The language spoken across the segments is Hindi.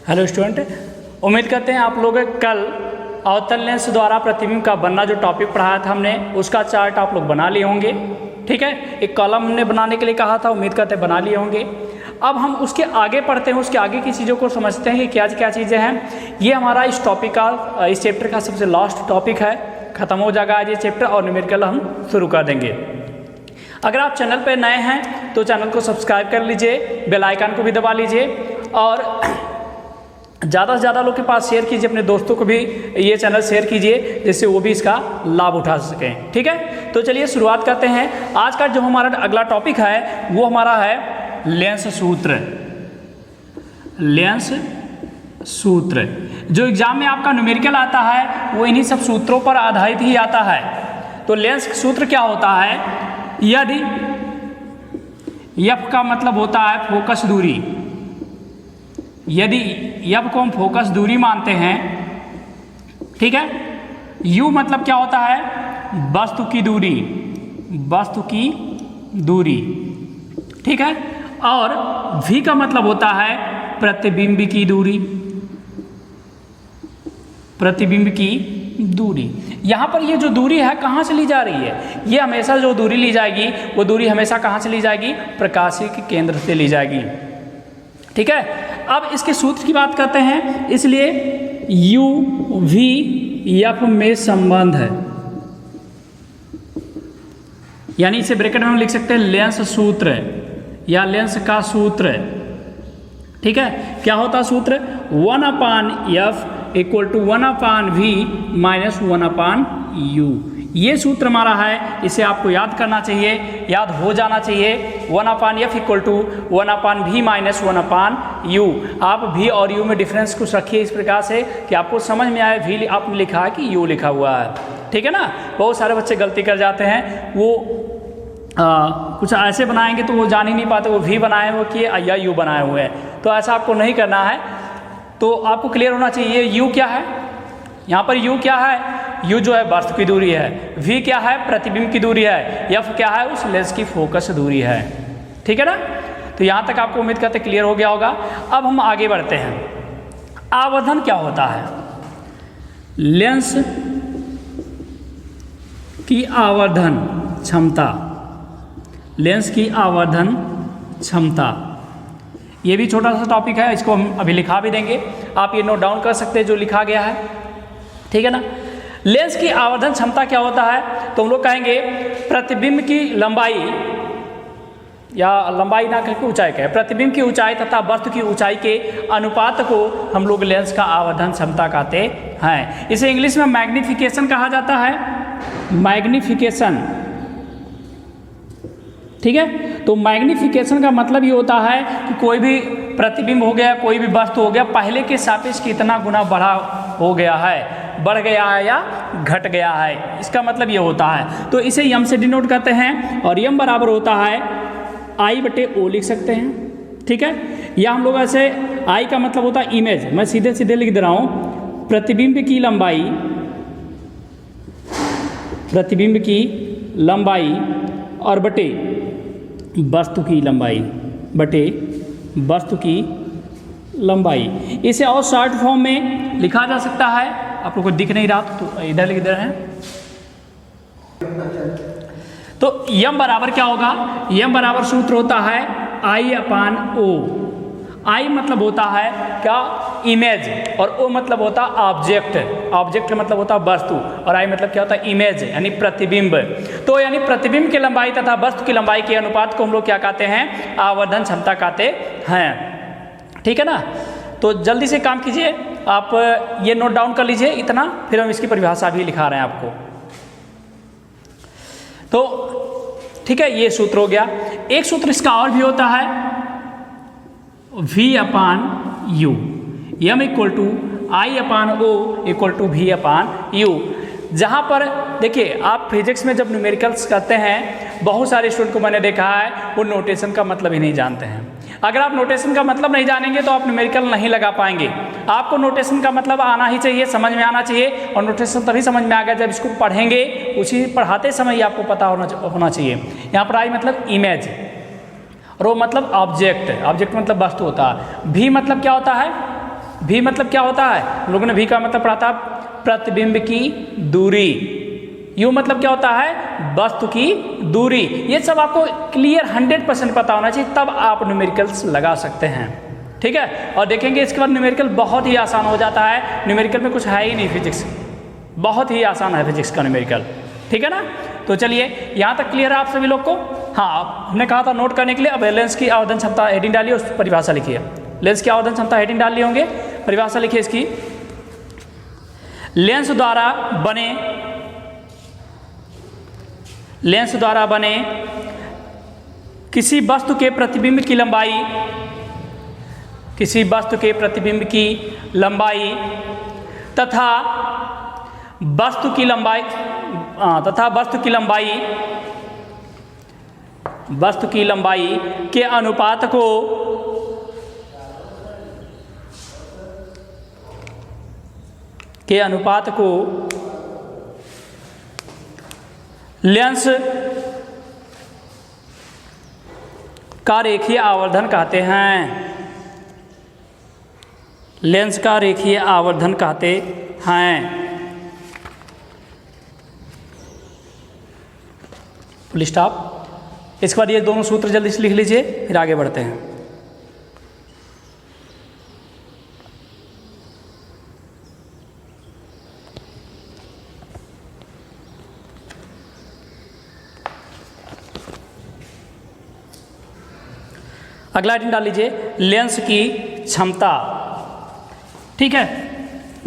हेलो स्टूडेंट, उम्मीद करते हैं आप लोग कल अवतल लेंस द्वारा प्रतिबिंब का बनना जो टॉपिक पढ़ाया था हमने उसका चार्ट आप लोग बना लिए होंगे। ठीक है, एक कॉलम हमने बनाने के लिए कहा था, उम्मीद करते हैं बना लिए होंगे। अब हम उसके आगे पढ़ते हैं, उसके आगे की चीज़ों को समझते हैं कि क्या क्या चीज़ें हैं। ये हमारा इस टॉपिक का, इस चैप्टर का सबसे लास्ट टॉपिक है, ख़त्म हो जाएगा आज ये चैप्टर और न्यूमेरिकल हम शुरू कर देंगे। अगर आप चैनल पर नए हैं तो चैनल को सब्सक्राइब कर लीजिए, बेल आइकन को भी दबा लीजिए और ज़्यादा से ज़्यादा लोग के पास शेयर कीजिए, अपने दोस्तों को भी ये चैनल शेयर कीजिए जिससे वो भी इसका लाभ उठा सकें। ठीक है, तो चलिए शुरुआत करते हैं। आज का जो हमारा अगला टॉपिक है वो हमारा है लेंस सूत्र। लेंस सूत्र जो एग्जाम में आपका न्यूमेरिकल आता है वो इन्हीं सब सूत्रों पर आधारित ही आता है। तो लेंस सूत्र क्या होता है? यदि एफ का मतलब होता है फोकस दूरी, यदि एफ को हम फोकस दूरी मानते हैं, ठीक है, यू मतलब क्या होता है? वस्तु की दूरी, वस्तु की दूरी, ठीक है, और v का मतलब होता है प्रतिबिंब की दूरी, प्रतिबिंब की दूरी। यहाँ पर ये जो दूरी है कहाँ से ली जा रही है? ये हमेशा जो दूरी ली जाएगी वो दूरी हमेशा कहाँ से ली जाएगी? प्रकाशीय के केंद्र से ली जाएगी। ठीक है, अब इसके सूत्र की बात करते हैं, इसलिए यू वी एफ में संबंध है, यानी इसे ब्रैकेट में हम लिख सकते हैं लेंस सूत्र या लेंस का सूत्र। ठीक है, क्या होता है सूत्र? 1/f equal to 1/v minus 1/u। ये सूत्र हमारा है, इसे आपको याद करना चाहिए, याद हो जाना चाहिए। 1/f equal to 1/v minus 1/u। आप v और u में डिफरेंस कुछ रखिए इस प्रकार से कि आपको समझ में आए v आपने लिखा है कि u लिखा हुआ है। ठीक है ना, बहुत सारे बच्चे गलती कर जाते हैं, वो कुछ ऐसे बनाएंगे तो वो जान ही नहीं पाते वो v बनाए हुए किए या u बनाए हुए हैं। तो ऐसा आपको नहीं करना है, तो आपको क्लियर होना चाहिए u क्या है। यहाँ पर u क्या है? u जो है वस्तु की दूरी है, v क्या है? प्रतिबिंब की दूरी है, f क्या है? उस लेंस की फोकस दूरी है। ठीक है ना, तो यहाँ तक आपको उम्मीद करते क्लियर हो गया होगा। अब हम आगे बढ़ते हैं। आवर्धन क्या होता है? लेंस की आवर्धन क्षमता, लेंस की आवर्धन क्षमता, ये भी छोटा सा टॉपिक है, इसको हम अभी लिखा भी देंगे, आप ये नोट डाउन कर सकते हैं जो लिखा गया है। ठीक है ना, लेंस की आवर्धन क्षमता क्या होता है? तो हम लोग कहेंगे प्रतिबिंब की लंबाई, या लंबाई ना करके ऊंचाई कहें, प्रतिबिंब की ऊंचाई तथा वस्तु की ऊंचाई के अनुपात को हम लोग लेंस का आवर्धन क्षमता कहते हैं। इसे इंग्लिश में मैग्निफिकेशन कहा जाता है, मैग्निफिकेशन। ठीक है, तो मैग्निफिकेशन का मतलब ये होता है कि कोई भी प्रतिबिंब हो गया, कोई भी वस्तु हो गया, पहले के सापेक्ष कितना गुना बढ़ा हो गया है, बढ़ गया है या घट गया है, इसका मतलब ये होता है। तो इसे यम से डिनोट करते हैं और यम बराबर होता है I/O लिख सकते हैं। ठीक है, या हम लोग ऐसे I का मतलब होता है इमेज, मैं सीधे सीधे लिख दे रहा हूँ, प्रतिबिंब की लंबाई, प्रतिबिंब की लंबाई और बटे वस्तु की लंबाई, बटे वस्तु की लंबाई। इसे और शॉर्ट फॉर्म में लिखा जा सकता है, आप लोगों को दिख नहीं रहा तो इधर लिख दे रहे हैं। तो यम बराबर क्या होगा? यम बराबर सूत्र होता है I/O। I मतलब होता है क्या? इमेज, और O मतलब होता है ऑब्जेक्ट, ऑब्जेक्ट का मतलब होता है वस्तु, और I मतलब क्या होता है? इमेज, यानी प्रतिबिंब। तो यानी प्रतिबिंब की लंबाई तथा वस्तु की लंबाई के अनुपात को हम लोग क्या कहते हैं? आवर्धन क्षमता कहते हैं। ठीक है ना, तो जल्दी से काम कीजिए, आप ये नोट डाउन कर लीजिए इतना, फिर हम इसकी परिभाषा भी लिखा रहे हैं आपको। तो ठीक है, ये सूत्र हो गया। एक सूत्र इसका और भी होता है V/U, यम equal to I/O equal to V/U। जहाँ पर देखिए, आप फिजिक्स में जब न्यूमेरिकल्स करते हैं, बहुत सारे स्टूडेंट को मैंने देखा है वो नोटेशन का मतलब ही नहीं जानते हैं। अगर आप नोटेशन का मतलब नहीं जानेंगे तो आप न्यूमेरिकल नहीं लगा पाएंगे। आपको नोटेशन का मतलब आना ही चाहिए, समझ में आना चाहिए, और नोटेशन तभी समझ में आएगा जब इसको पढ़ेंगे, उसी पढ़ाते समय ही आपको पता होना चाहिए। यहाँ पर I मतलब इमेज, और वो मतलब ऑब्जेक्ट, ऑब्जेक्ट मतलब वस्तु होता है। भी मतलब क्या होता है? भी मतलब क्या होता है, हम लोगों ने भी का मतलब पढ़ा था प्रतिबिंब की दूरी। यू मतलब क्या होता है, वस्तु की दूरी। ये सब आपको क्लियर 100% पता होना चाहिए, तब आप न्यूमेरिकल्स लगा सकते हैं। ठीक है, और देखेंगे इसके बाद न्यूमेरिकल बहुत ही आसान हो जाता है। न्यूमेरिकल में कुछ है ही नहीं, फिजिक्स बहुत ही आसान है फिजिक्स का न्यूमेरिकल। ठीक है ना, तो चलिए यहाँ तक क्लियर है आप सभी लोग को। हाँ, हमने कहा था नोट करने के लिए। अब लेंस की आवर्धन क्षमता हेडिंग डालिए, उस परिभाषा लिखिए। लेंस की आवर्धन क्षमता हेडिंग डाल लिए होंगे, परिभाषा लिखिए इसकी। लेंस द्वारा बने किसी वस्तु के प्रतिबिंब की लंबाई तथा वस्तु की लंबाई के अनुपात को लेंस का रेखीय आवर्धन कहते हैं। लेंस का रेखीय आवर्धन कहते हैं। Full stop. इसके बाद ये दोनों सूत्र जल्दी से लिख लीजिए, फिर आगे बढ़ते हैं। अगला आइटम डाल लीजिए, लेंस की क्षमता। ठीक है,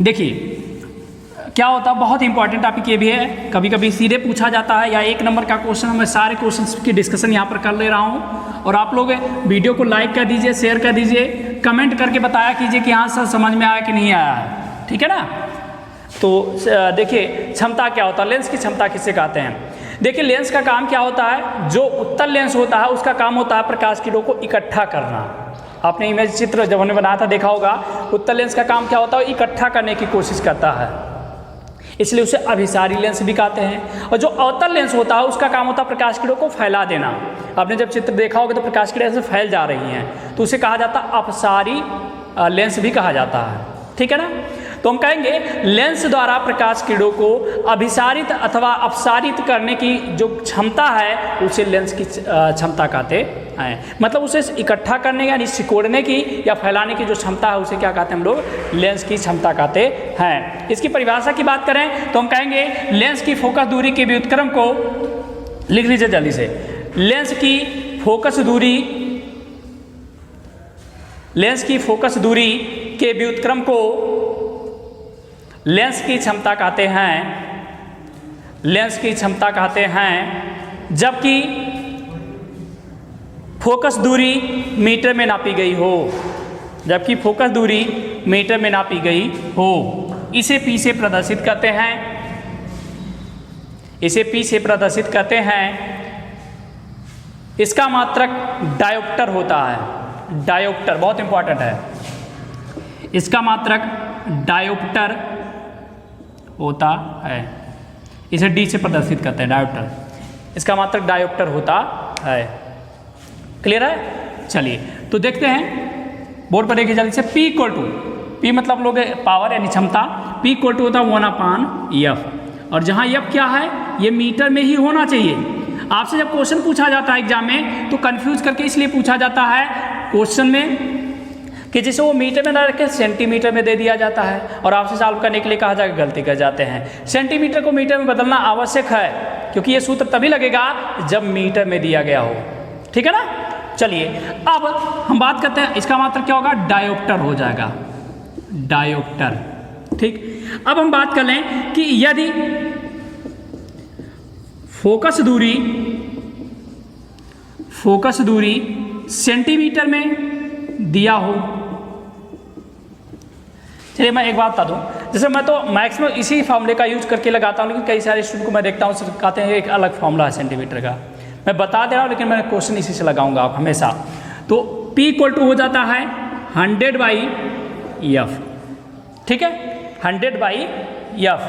देखिए क्या होता है, बहुत इंपॉर्टेंट टॉपिक ये भी है। कभी कभी सीधे पूछा जाता है, या 1 नंबर का क्वेश्चन। मैं सारे क्वेश्चंस की डिस्कशन यहाँ पर कर ले रहा हूँ, और आप लोग वीडियो को लाइक कर दीजिए, शेयर कर दीजिए, कमेंट करके बताया कीजिए कि हाँ सर समझ में आया कि नहीं आया है। ठीक है ना, तो देखिए क्षमता क्या होता है, लेंस की क्षमता किसे कहते हैं। देखिए लेंस का काम क्या होता है, जो उत्तल लेंस होता है उसका काम होता है प्रकाश किरणों को इकट्ठा करना। आपने इमेज चित्र जब हमने बनाया था देखा होगा, उत्तल लेंस का काम क्या होता है, इकट्ठा करने की कोशिश करता है, इसलिए उसे अभिसारी लेंस भी कहते हैं। और जो अवतल लेंस होता है उसका काम होता है प्रकाश किरणों को फैला देना। आपने जब चित्र देखा होगा तो प्रकाश किरणें ऐसे फैल जा रही हैं, तो उसे कहा जाता है अपसारी लेंस भी कहा जाता है। ठीक है ना, तो हम कहेंगे लेंस द्वारा प्रकाश किरणों को अभिसारित अथवा अपसारित करने की जो क्षमता है उसे लेंस की क्षमता कहते हैं। मतलब उसे इकट्ठा करने यानी सिकोड़ने की या फैलाने की जो क्षमता है उसे क्या कहते हैं हम लोग, लेंस की क्षमता कहते हैं। इसकी परिभाषा की बात करें तो हम कहेंगे लेंस की फोकस दूरी के व्युत्क्रम को, लिख लीजिए जल्दी से, लेंस की फोकस दूरी के व्युत्क्रम को लेंस की क्षमता कहते हैं, जबकि फोकस दूरी मीटर में नापी गई हो, इसे P से प्रदर्शित करते हैं। इसका मात्रक डायोप्टर होता है। डायोप्टर बहुत इंपॉर्टेंट है, इसका मात्रक डायोप्टर होता है। इसे D से प्रदर्शित करते हैं, डायोप्टर। इसका मात्रक डायोप्टर होता है। क्लियर है, चलिए तो देखते हैं, बोर्ड पर देखिए जल्दी से। P मतलब लोग पावर यानी क्षमता, P होता है 1/F। और जहाँ F क्या है, ये मीटर में ही होना चाहिए। आपसे जब क्वेश्चन पूछा जाता है एग्जाम में तो कंफ्यूज करके इसलिए पूछा जाता है क्वेश्चन में कि जिसे वो मीटर में ना रखे सेंटीमीटर में दे दिया जाता है, और आपसे सॉल्व करने के लिए कहा जाएगा, गलती कर जाते हैं। सेंटीमीटर को मीटर में बदलना आवश्यक है, क्योंकि ये सूत्र तभी लगेगा जब मीटर में दिया गया हो। ठीक है ना, चलिए अब हम बात करते हैं, इसका मात्रक क्या होगा, डायोप्टर हो जाएगा, डायोप्टर। ठीक, अब हम बात कर लें कि यदि फोकस दूरी सेंटीमीटर में दिया हो। चलिए मैं एक बात बता दूं, जैसे मैं तो मैक्सिमम इसी फॉर्मूले का यूज करके लगाता हूं, लेकिन कई सारे स्टूडेंट को मैं देखता हूं कहते हैं एक अलग फॉर्मूला है सेंटीमीटर का। मैं बता दे रहा हूं, लेकिन मैं क्वेश्चन इसी से लगाऊंगा आप हमेशा। तो P हो जाता है 100/F। ठीक है, 100/F।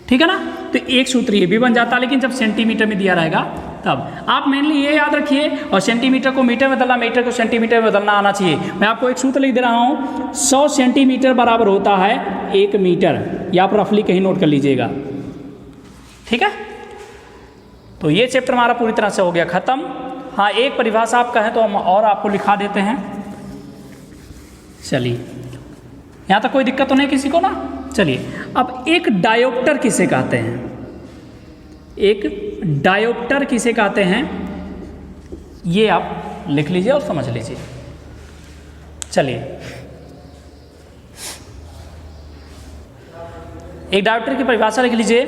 ठीक है ना, तो एक सूत्र ये भी बन जाता है, लेकिन जब सेंटीमीटर में दिया रहेगा तब आप मेनली ये याद रखिए, और सेंटीमीटर को मीटर में बदलना, मीटर को सेंटीमीटर में बदलना आना चाहिए। मैं आपको एक सूत्र लिख दे रहा हूँ, 100 सेंटीमीटर बराबर होता है 1 मीटर। या आप रफली कहीं नोट कर लीजिएगा, ठीक है। तो ये चैप्टर हमारा पूरी तरह से हो गया खत्म। हाँ, एक परिभाषा आप कहें तो हम और आपको लिखा देते हैं। चलिए, यहाँ तक कोई दिक्कत तो नहीं किसी को ना। चलिए, अब एक डायोप्टर किसे कहते हैं? एक डायोप्टर किसे कहते हैं, ये आप लिख लीजिए और समझ लीजिए। चलिए, एक डायोप्टर की परिभाषा लिख लीजिए,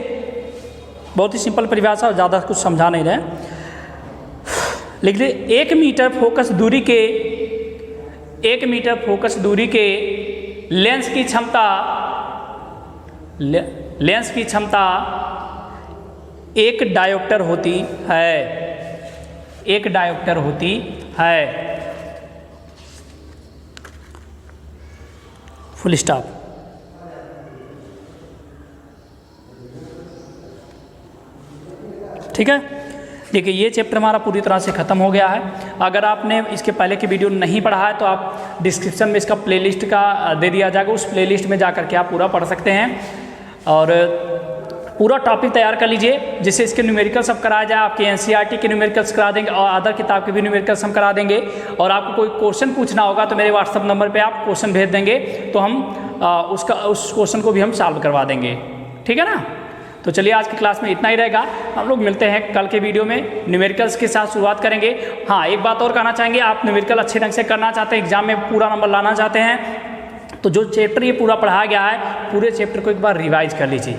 बहुत ही सिंपल परिभाषा, ज़्यादा कुछ समझा नहीं रहे। लिख लीजिए, 1 मीटर फोकस दूरी के, 1 मीटर फोकस दूरी के लेंस की क्षमता, लेंस की क्षमता 1 डायोप्टर होती है, 1 डायोप्टर होती है। Full stop. ठीक है, देखिए ये चैप्टर हमारा पूरी तरह से ख़त्म हो गया है। अगर आपने इसके पहले की वीडियो नहीं पढ़ा है तो आप डिस्क्रिप्शन में इसका प्लेलिस्ट का दे दिया जाएगा, उस प्लेलिस्ट में जा कर के आप पूरा पढ़ सकते हैं और पूरा टॉपिक तैयार कर लीजिए, जिससे इसके न्यूमेरिकल्स सब कराया जाए। आपके एनसीईआरटी के न्यूमेरिकल्स करा देंगे और अदर किताब के भी न्यूमेरिकल्स हम करा देंगे। और आपको कोई क्वेश्चन पूछना होगा तो मेरे व्हाट्सअप नंबर पे आप क्वेश्चन भेज देंगे, तो हम उस क्वेश्चन को भी हम सॉल्व करवा देंगे, ठीक है ना। तो चलिए, आज की क्लास में इतना ही रहेगा। हम लोग मिलते हैं कल के वीडियो में, न्यूमेरिकल्स के साथ शुरुआत करेंगे। हाँ, एक बात और कहना चाहेंगे, आप न्यूमेरिकल अच्छे ढंग से करना चाहते हैं, एग्जाम में पूरा नंबर लाना चाहते हैं, तो जो चैप्टर ये पूरा पढ़ाया गया है, पूरे चैप्टर को एक बार रिवाइज कर लीजिए,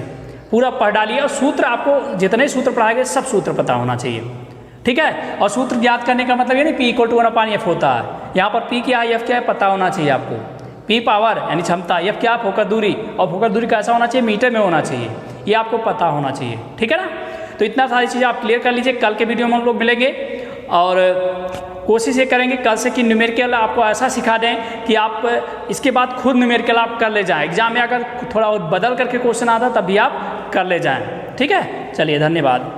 पूरा पढ़ डालिए। और सूत्र, आपको जितने सूत्र पढ़ाए गए सब सूत्र पता होना चाहिए, ठीक है। और सूत्र याद करने का मतलब ये नहीं P = 1/F होता है। यहाँ पर P क्या है, F क्या है, पता होना चाहिए आपको। P पावर यानी क्षमता, F क्या, फोकस दूरी, और फोकस दूरी कैसा होना चाहिए, मीटर में होना चाहिए, ये आपको पता होना चाहिए, ठीक है ना। तो इतना सारी चीज़ें आप क्लियर कर लीजिए। कल के वीडियो में हम लोग मिलेंगे और कोशिश ये करेंगे कल से कि न्यूमेरिकल आपको ऐसा सिखा दें कि आप इसके बाद खुद न्यूमेरिकल आप कर ले जाएं। एग्जाम में अगर थोड़ा और बदल करके क्वेश्चन आता तब भी आप कर ले जाएं, ठीक है। चलिए, धन्यवाद।